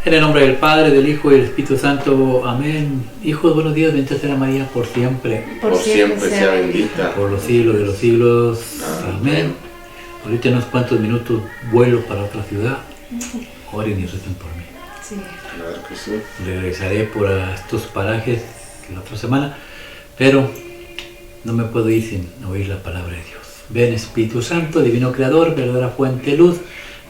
En el nombre del Padre, del Hijo y del Espíritu Santo. Amén. Hijos, buenos días, bendita sea María por siempre. Por siempre sea bendita. Por los siglos de los siglos. Amén. Ahorita en unos cuantos minutos vuelo para otra ciudad. Oren y recen por mí. Sí. Claro que sí. Regresaré por estos parajes la otra semana, pero no me puedo ir sin oír la palabra de Dios. Ven Espíritu Santo, Divino Creador, verdadera fuente de luz,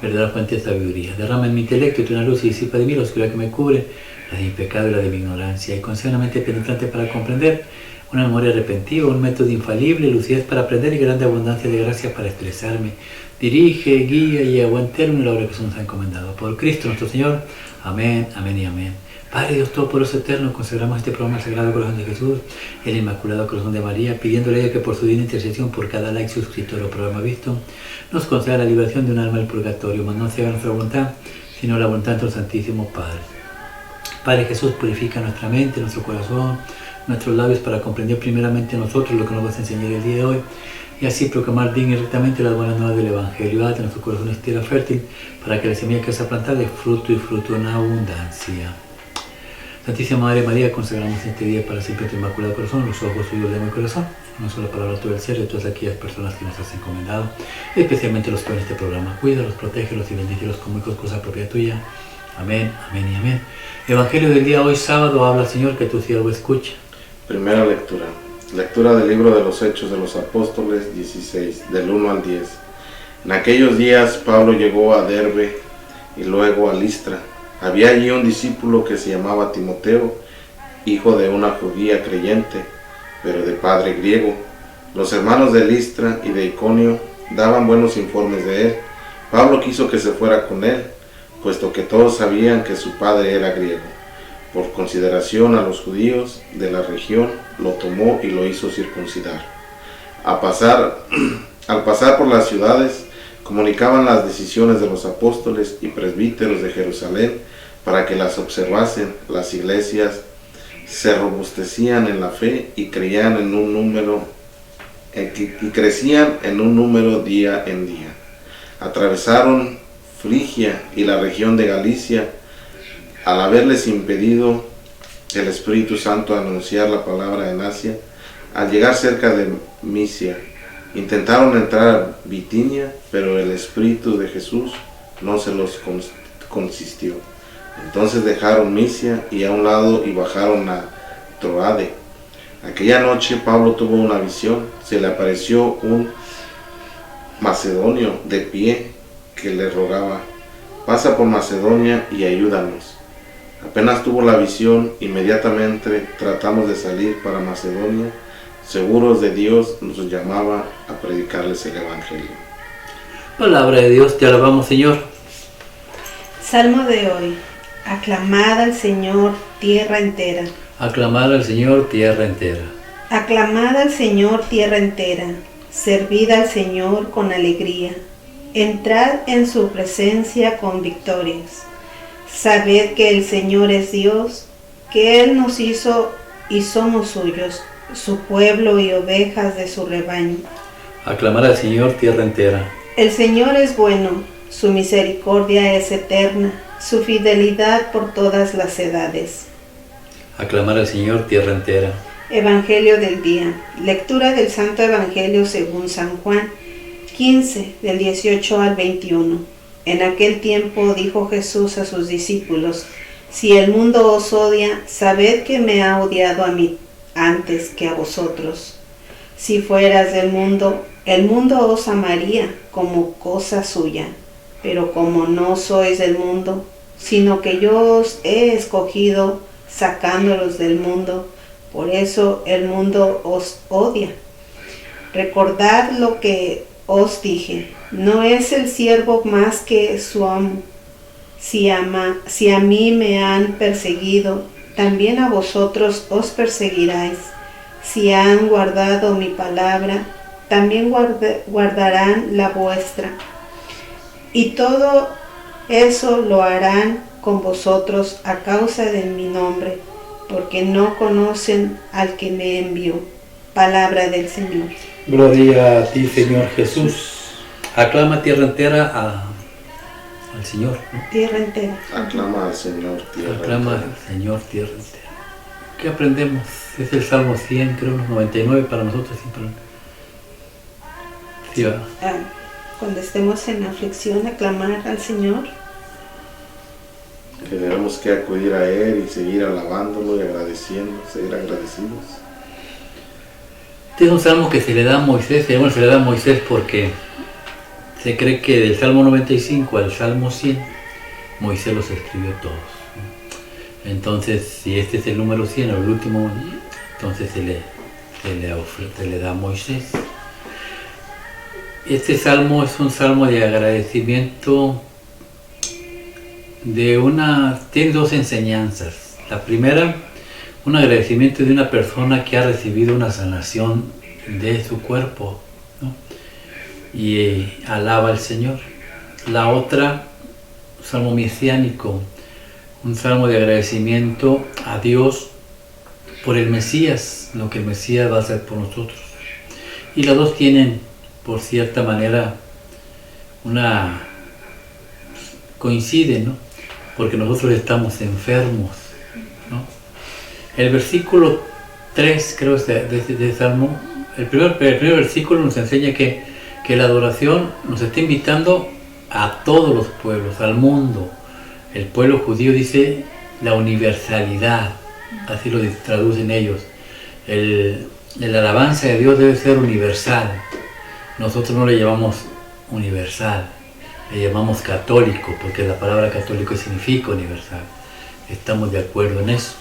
verdadera fuente de sabiduría. Derrama en mi intelecto y tu una luz y disipa de mí la oscuridad que me cubre, la de mi pecado y la de mi ignorancia. Y concede una mente penetrante para comprender, una memoria repentiva, un método infalible, lucidez para aprender y grande abundancia de gracia para expresarme. Dirige, guía y aguante en la obra que se nos ha encomendado. Por Cristo nuestro Señor. Amén, amén y amén. Padre Dios Todopoderoso Eterno, consagramos este programa al Sagrado Corazón de Jesús, el Inmaculado Corazón de María, pidiéndole a ella que por su divina intercesión por cada like, suscriptor o programa visto, nos conceda la liberación de un alma del purgatorio, mas no sea nuestra voluntad, sino la voluntad de nuestro Santísimo Padre. Padre Jesús, purifica nuestra mente, nuestro corazón, nuestros labios para comprender primeramente nosotros lo que nos vas a enseñar el día de hoy y así proclamar digna y rectamente las buenas nuevas del Evangelio. Haz de nuestro corazón una tierra fértil para que la semilla que se ha plantado dé fruto y fruto en abundancia. Santísima Madre María, consagramos este día para siempre tu Inmaculado Corazón, los ojos suyos de mi corazón, una sola palabra todo el cielo y todas aquellas personas que nos has encomendado, especialmente los que ven este programa. Cuídalos, protégelos y bendícelos como hijos, cosa propia tuya. Amén, amén y amén. Evangelio del día hoy sábado, habla Señor, que tu siervo escucha. Primera lectura. Lectura del libro de los Hechos de los Apóstoles 16, del 1 al 10. En aquellos días Pablo llegó a Derbe y luego a Listra. Había allí un discípulo que se llamaba Timoteo, hijo de una judía creyente, pero de padre griego. Los hermanos de Listra y de Iconio daban buenos informes de él. Pablo quiso que se fuera con él, puesto que todos sabían que su padre era griego. Por consideración a los judíos de la región, lo tomó y lo hizo circuncidar. Al pasar por las ciudades, comunicaban las decisiones de los apóstoles y presbíteros de Jerusalén para que las observasen. Las iglesias se robustecían en la fe y crecían en un número día en día. Atravesaron Frigia y la región de Galicia. Al haberles impedido el Espíritu Santo anunciar la palabra en Asia, al llegar cerca de Misia, intentaron entrar a Bitinia, pero el Espíritu de Jesús no se los consistió. Entonces dejaron Misia y a un lado y bajaron a Troade. Aquella noche Pablo tuvo una visión. Se le apareció un macedonio de pie que le rogaba: pasa por Macedonia y ayúdanos. Apenas tuvo la visión, inmediatamente tratamos de salir para Macedonia. Seguros de Dios, nos llamaba a predicarles el Evangelio. Palabra de Dios, te alabamos, Señor. Salmo de hoy. Aclamad al Señor, tierra entera. Aclamad al Señor, tierra entera. Aclamad al Señor, tierra entera. Servid al Señor con alegría. Entrad en su presencia con victorias. Sabed que el Señor es Dios, que Él nos hizo y somos suyos, su pueblo y ovejas de su rebaño. Aclamar al Señor, tierra entera. El Señor es bueno, su misericordia es eterna, su fidelidad por todas las edades. Aclamar al Señor, tierra entera. Evangelio del día. Lectura del Santo Evangelio según San Juan 15, del 18 al 21. En aquel tiempo dijo Jesús a sus discípulos: si el mundo os odia, sabed que me ha odiado a mí antes que a vosotros. Si fueras del mundo, el mundo os amaría como cosa suya, pero como no sois del mundo, sino que yo os he escogido sacándolos del mundo, por eso el mundo os odia. Recordad lo que os dije: no es el siervo más que su amo. Si a mí me han perseguido, también a vosotros os perseguiráis. Si han guardado mi palabra, también guardarán la vuestra. Y todo eso lo harán con vosotros a causa de mi nombre, porque no conocen al que me envió. Palabra del Señor. Gloria a ti, Señor Jesús. Aclama tierra entera al Señor, ¿no? Tierra entera. Aclama al Señor, tierra Aclama entera. al Señor, tierra entera. ¿Qué aprendemos? Es el Salmo 100, creo, 99 para nosotros. Sí, ¿verdad? Cuando estemos en aflicción, aclamar al Señor. Que tenemos que acudir a Él y seguir alabándolo y agradeciendo, seguir agradecidos. Este es un salmo que se le da a Moisés, se le da a Moisés porque se cree que del Salmo 95 al Salmo 100, Moisés los escribió todos. Entonces, si este es el número 100 o el último, entonces se le da a Moisés. Este salmo es un salmo de agradecimiento tiene dos enseñanzas. La primera, un agradecimiento de una persona que ha recibido una sanación de su cuerpo, ¿no? Y alaba al Señor. La otra, salmo mesiánico, un salmo de agradecimiento a Dios por el Mesías, lo que el Mesías va a hacer por nosotros. Y las dos tienen, por cierta manera, coinciden, ¿no? Porque nosotros estamos enfermos, ¿no? El versículo 3, creo, de Salmo, el primer versículo nos enseña que la adoración nos está invitando a todos los pueblos, al mundo. El pueblo judío dice la universalidad, así lo traducen ellos. La alabanza de Dios debe ser universal. Nosotros no le llamamos universal, le llamamos católico, porque la palabra católico significa universal. Estamos de acuerdo en eso.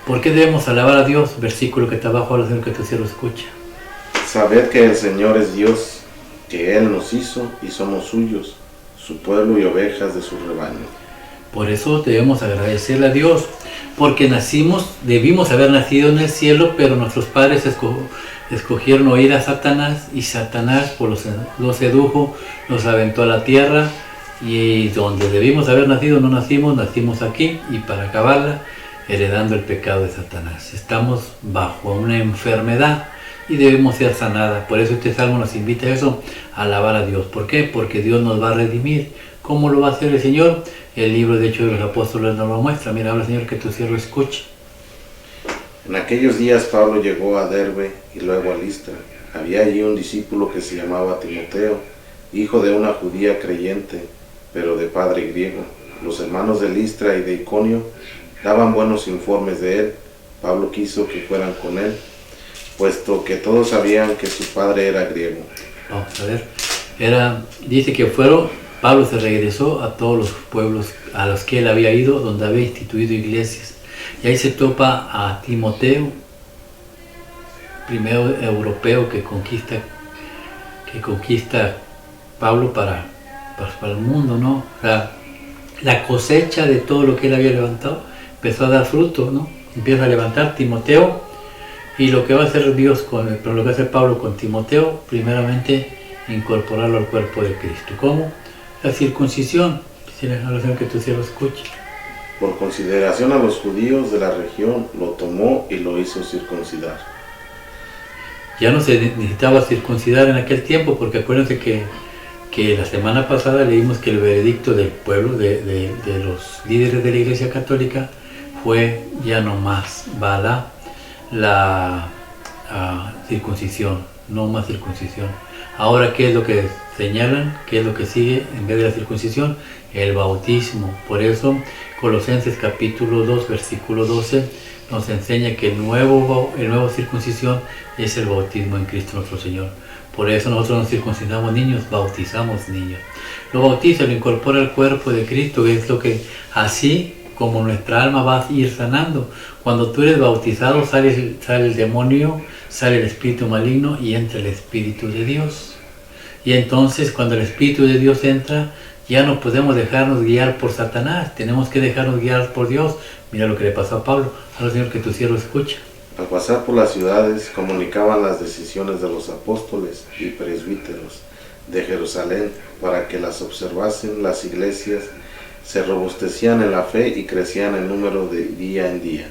¿Por qué debemos alabar a Dios? Versículo que está abajo, al Señor que tu cielo escucha. Sabed que el Señor es Dios, que Él nos hizo y somos suyos, su pueblo y ovejas de su rebaño. Por eso debemos agradecerle a Dios, porque debimos haber nacido en el cielo, pero nuestros padres escogieron oír a Satanás, y Satanás los sedujo, los aventó a la tierra, y donde debimos haber nacido no nacimos aquí, y para acabarla, heredando el pecado de Satanás. Estamos bajo una enfermedad y debemos ser sanada. Por eso este salmo nos invita a eso, a alabar a Dios. ¿Por qué? Porque Dios nos va a redimir. ¿Cómo lo va a hacer el Señor? El libro de Hechos de los Apóstoles nos lo muestra. Mira, habla, Señor, que tu siervo escuche. En aquellos días Pablo llegó a Derbe y luego a Listra. Había allí un discípulo que se llamaba Timoteo, hijo de una judía creyente, pero de padre griego. Los hermanos de Listra y de Iconio daban buenos informes de él. Pablo quiso que fueran con él, puesto que todos sabían que su padre era griego. Vamos a ver. Dice que Pablo se regresó a todos los pueblos a los que él había ido, donde había instituido iglesias. Y ahí se topa a Timoteo, primero europeo que conquista Pablo para el mundo, ¿no? O sea, la cosecha de todo lo que él había levantado empezó a dar fruto, ¿no? Empieza a levantar Timoteo, y lo que va a hacer lo que va a hacer Pablo con Timoteo, primeramente incorporarlo al cuerpo de Cristo. ¿Cómo? La circuncisión. Quisiera que tu siervo escuche. Por consideración a los judíos de la región, lo tomó y lo hizo circuncidar. Ya no se necesitaba circuncidar en aquel tiempo, porque acuérdense que la semana pasada leímos que el veredicto del pueblo, de los líderes de la Iglesia Católica, fue ya no más la circuncisión, no más circuncisión. Ahora, ¿qué es lo que señalan? ¿Qué es lo que sigue en vez de la circuncisión? El bautismo. Por eso, Colosenses capítulo 2, versículo 12, nos enseña que el nuevo circuncisión es el bautismo en Cristo nuestro Señor. Por eso nosotros no circuncidamos niños, bautizamos niños. Lo bautiza, lo incorpora al cuerpo de Cristo, que es lo que, así como nuestra alma va a ir sanando. Cuando tú eres bautizado, sale el demonio, sale el espíritu maligno y entra el Espíritu de Dios. Y entonces, cuando el Espíritu de Dios entra, ya no podemos dejarnos guiar por Satanás, tenemos que dejarnos guiar por Dios. Mira lo que le pasó a Pablo. Ahora, Señor, que tu siervo escucha. Al pasar por las ciudades, comunicaban las decisiones de los apóstoles y presbíteros de Jerusalén para que las observasen las iglesias, se robustecían en la fe y crecían en número de día en día.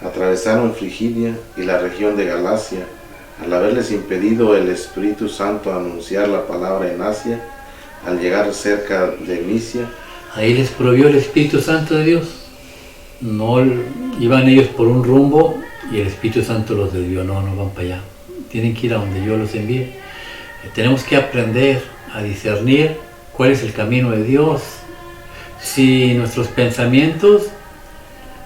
Atravesaron Frigidia y la región de Galacia, Al haberles impedido el Espíritu Santo anunciar la palabra en Asia, al llegar cerca de Misia, ahí les prohibió el Espíritu Santo de Dios. No iban ellos por un rumbo y el Espíritu Santo los desvió. No van para allá. Tienen que ir a donde yo los envíe. Tenemos que aprender a discernir cuál es el camino de Dios. Si nuestros pensamientos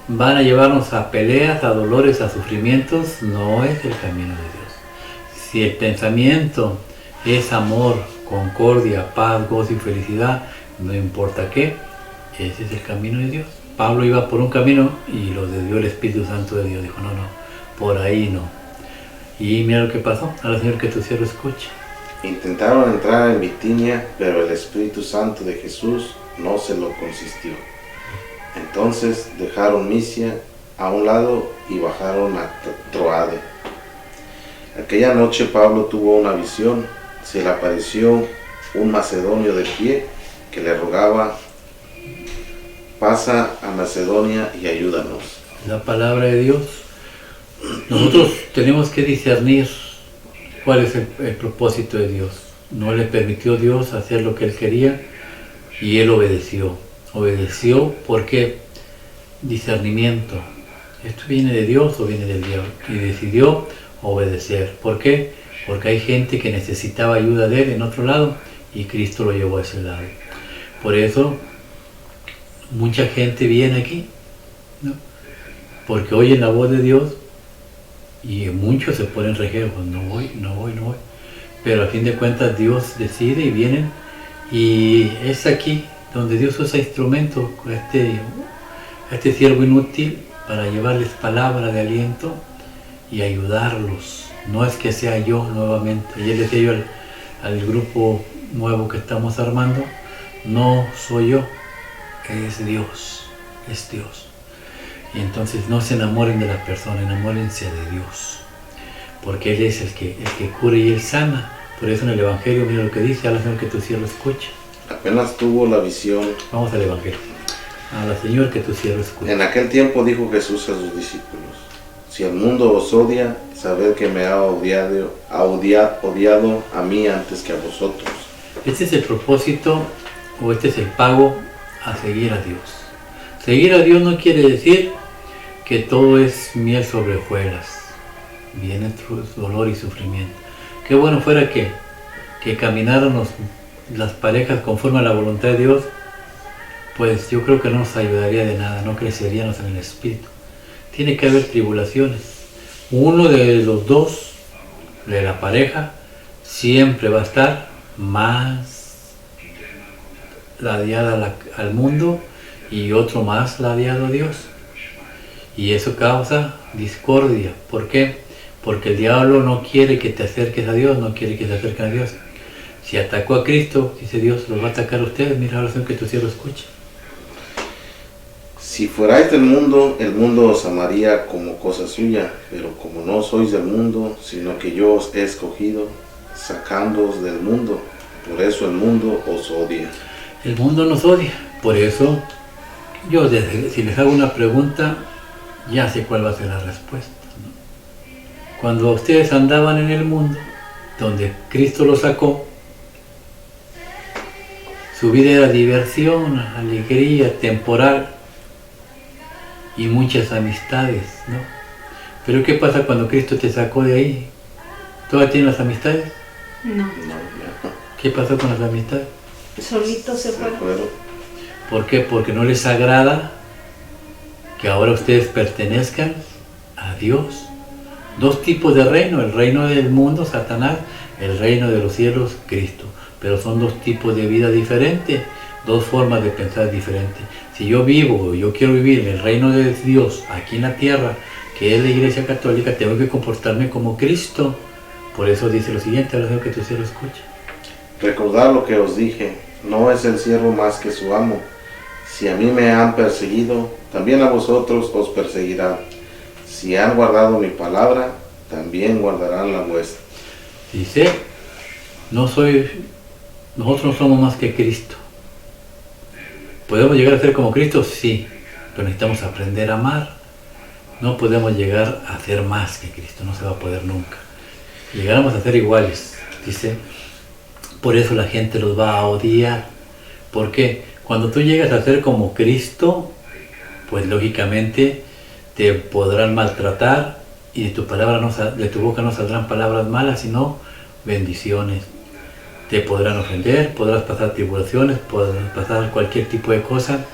van a llevarnos a peleas, a dolores, a sufrimientos, no es el camino de Dios. Si el pensamiento es amor, concordia, paz, gozo y felicidad, no importa qué, ese es el camino de Dios. Pablo iba por un camino y lo desvió el Espíritu Santo de Dios. Dijo, no, por ahí no. Y mira lo que pasó. Ahora, Señor, que tu siervo escuche. Intentaron entrar en Bitinia, pero el Espíritu Santo de Jesús no se lo consintió. Entonces dejaron Misia a un lado y bajaron a Troade. Aquella noche Pablo tuvo una visión. Se le apareció un macedonio de pie que le rogaba: pasa a Macedonia y ayúdanos. La palabra de Dios. Nosotros tenemos que discernir cuál es el propósito de Dios. No le permitió Dios hacer lo que él quería y él obedeció. Obedeció porque discernimiento. ¿Esto viene de Dios o viene del diablo? Y decidió obedecer. ¿Por qué? Porque hay gente que necesitaba ayuda de él en otro lado y Cristo lo llevó a ese lado. Por eso mucha gente viene aquí, ¿no? Porque oyen la voz de Dios y muchos se ponen rejegos, no voy. Pero a fin de cuentas Dios decide y vienen, y es aquí donde Dios usa instrumentos, este siervo inútil, para llevarles palabra de aliento y ayudarlos. No es que sea yo nuevamente. Ayer decía yo al grupo nuevo que estamos armando, no soy yo, es Dios. Y entonces no se enamoren de la persona, enamórense de Dios, porque Él es el que cura y Él sana. Por eso en el Evangelio, mira lo que dice: a la Señor que tu siervo escucha. Apenas tuvo la visión. Vamos al Evangelio. A la Señor que tu siervo escucha. En aquel tiempo dijo Jesús a sus discípulos: si el mundo os odia, sabed que me ha odiado a mí antes que a vosotros. Este es el propósito, o este es el pago a seguir a Dios. Seguir a Dios no quiere decir que todo es miel sobre hojuelas. Viene dolor y sufrimiento. Qué bueno fuera que camináramos las parejas conforme a la voluntad de Dios, pues yo creo que no nos ayudaría de nada, no creceríamos en el espíritu. Tiene que haber tribulaciones. Uno de los dos, de la pareja, siempre va a estar más ladeada al mundo y otro más ladeado a Dios. Y eso causa discordia. ¿Por qué? Porque el diablo no quiere que te acerques a Dios, no quiere que te acerquen a Dios. Si atacó a Cristo, dice Dios, los va a atacar a ustedes. Mira la oración que tu siervo escucha. Si fuerais del mundo, el mundo os amaría como cosa suya, pero como no sois del mundo, sino que yo os he escogido, sacándoos del mundo, por eso el mundo os odia. El mundo nos odia, por eso yo si les hago una pregunta, ya sé cuál va a ser la respuesta, ¿no? Cuando ustedes andaban en el mundo, donde Cristo los sacó, su vida era diversión, alegría, temporal y muchas amistades, ¿no? Pero ¿qué pasa cuando Cristo te sacó de ahí? ¿Todavía tienes las amistades? No. ¿Qué pasó con las amistades? Solitos se fueron. ¿Por qué? Porque no les agrada que ahora ustedes pertenezcan a Dios. Dos tipos de reino: el reino del mundo, Satanás; el reino de los cielos, Cristo. Pero son dos tipos de vida diferentes, dos formas de pensar diferentes. Si yo quiero vivir en el reino de Dios aquí en la tierra, que es la Iglesia Católica, tengo que comportarme como Cristo. Por eso dice lo siguiente: a la que tu siervo escucha. Recordad lo que os dije: no es el siervo más que su amo. Si a mí me han perseguido, también a vosotros os perseguirán. Si han guardado mi palabra, también guardarán la vuestra. Dice, nosotros no somos más que Cristo. ¿Podemos llegar a ser como Cristo? Sí, pero necesitamos aprender a amar. No podemos llegar a ser más que Cristo, no se va a poder nunca. llegáramos a ser iguales, dice, por eso la gente los va a odiar. ¿Por qué? Cuando tú llegas a ser como Cristo, pues lógicamente te podrán maltratar y de tu boca no saldrán palabras malas, sino bendiciones. Te podrán ofender, podrás pasar tribulaciones, podrás pasar cualquier tipo de cosa,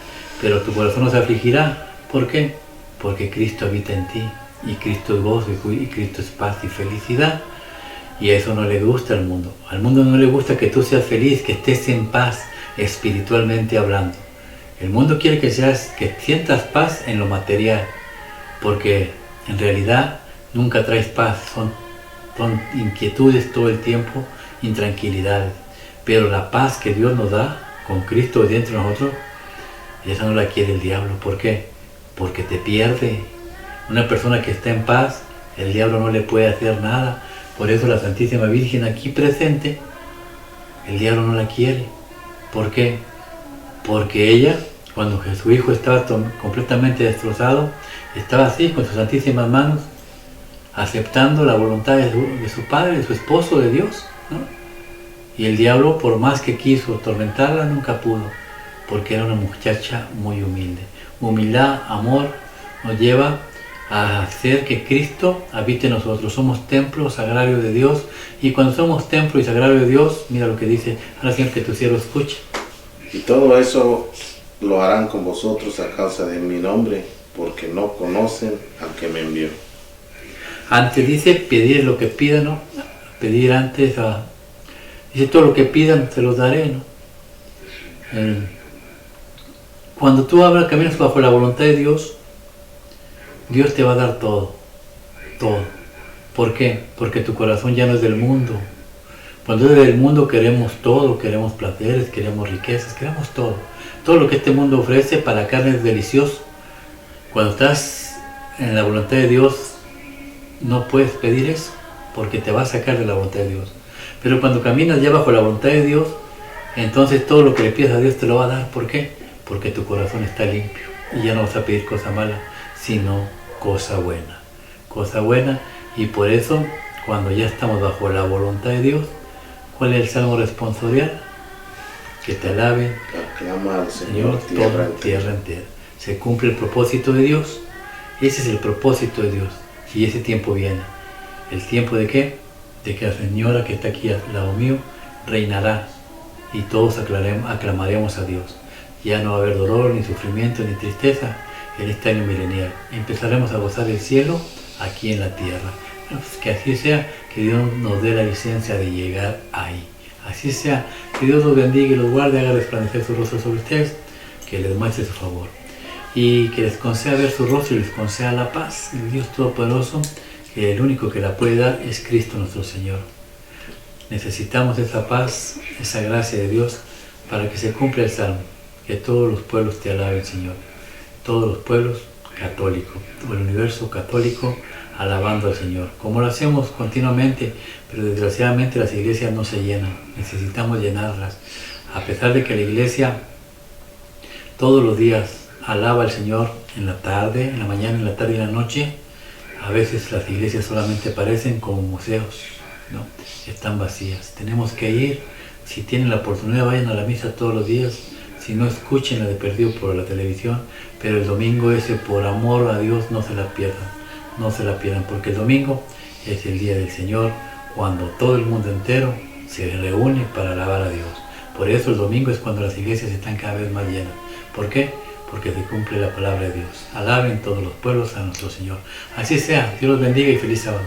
pero tu corazón no se afligirá. ¿Por qué? Porque Cristo habita en ti, y Cristo es gozo, y Cristo es paz y felicidad. Y eso no le gusta al mundo. Al mundo no le gusta que tú seas feliz, que estés en paz, espiritualmente hablando. El mundo quiere que sientas paz en lo material, porque en realidad nunca traes paz, son inquietudes todo el tiempo, intranquilidades. Pero la paz que Dios nos da con Cristo dentro de nosotros, esa no la quiere el diablo. ¿Por qué? Porque te pierde. Una persona que está en paz, el diablo no le puede hacer nada. Por eso la Santísima Virgen aquí presente, el diablo no la quiere. ¿Por qué? Porque ella, cuando su hijo estaba completamente destrozado, estaba así con sus santísimas manos, aceptando la voluntad de su padre, de su esposo, de Dios, ¿no? Y el diablo, por más que quiso atormentarla, nunca pudo, porque era una muchacha muy humilde. Humildad, amor, nos lleva a hacer que Cristo habite en nosotros. Somos templo sagrario de Dios, y cuando somos templo y sagrario de Dios, mira lo que dice, ahora Señor, que tu siervo escuche. Y todo eso lo harán con vosotros a causa de mi nombre, porque no conocen al que me envió. Antes dice, pedir lo que pidan, ¿no? Pedir antes dice, todo lo que pidan se los daré, ¿no? Cuando tú caminas bajo la voluntad de Dios, Dios te va a dar todo, todo. ¿Por qué? Porque tu corazón ya no es del mundo. Cuando es del mundo queremos todo, queremos placeres, queremos riquezas, queremos todo. Todo lo que este mundo ofrece para la carne es delicioso. Cuando estás en la voluntad de Dios, no puedes pedir eso, porque te va a sacar de la voluntad de Dios. Pero cuando caminas ya bajo la voluntad de Dios, entonces todo lo que le pides a Dios te lo va a dar. ¿Por qué? Porque tu corazón está limpio y ya no vas a pedir cosa mala, sino cosa buena. Cosa buena, y por eso, cuando ya estamos bajo la voluntad de Dios, ¿cuál es el salmo responsorial? Que te alaben, aclama al Señor tierra entera. Se cumple el propósito de Dios. Ese es el propósito de Dios. Y ese tiempo viene. ¿El tiempo de qué? De que la Señora que está aquí al lado mío reinará, y todos aclamaremos a Dios. Ya no va a haber dolor, ni sufrimiento, ni tristeza en este año milenial. Empezaremos a gozar el cielo aquí en la tierra. Bueno, pues que así sea, que Dios nos dé la licencia de llegar ahí. Así sea, que Dios los bendiga y los guarde, haga resplandecer su rostro sobre ustedes, que les muestre su favor, y que les conceda ver su rostro y les conceda la paz. El Dios Todopoderoso, que el único que la puede dar es Cristo nuestro Señor. Necesitamos esa paz, esa gracia de Dios, para que se cumpla el salmo, que todos los pueblos te alaben, Señor. Todos los pueblos católicos, o el universo católico, alabando al Señor, como lo hacemos continuamente, pero desgraciadamente las iglesias no se llenan. Necesitamos llenarlas. A pesar de que la iglesia todos los días alaba al Señor en la tarde, en la mañana, en la tarde y en la noche, a veces las iglesias solamente parecen como museos, ¿no? Están vacías. Tenemos que ir. Si tienen la oportunidad, vayan a la misa todos los días. Si no, escúchenla de perdido por la televisión, pero el domingo ese, por amor a Dios, no se la pierdan. No se la pierdan, porque el domingo es el día del Señor, cuando todo el mundo entero se reúne para alabar a Dios. Por eso el domingo es cuando las iglesias están cada vez más llenas. ¿Por qué? Porque se cumple la palabra de Dios. Alaben todos los pueblos a nuestro Señor. Así sea. Dios los bendiga y feliz sábado.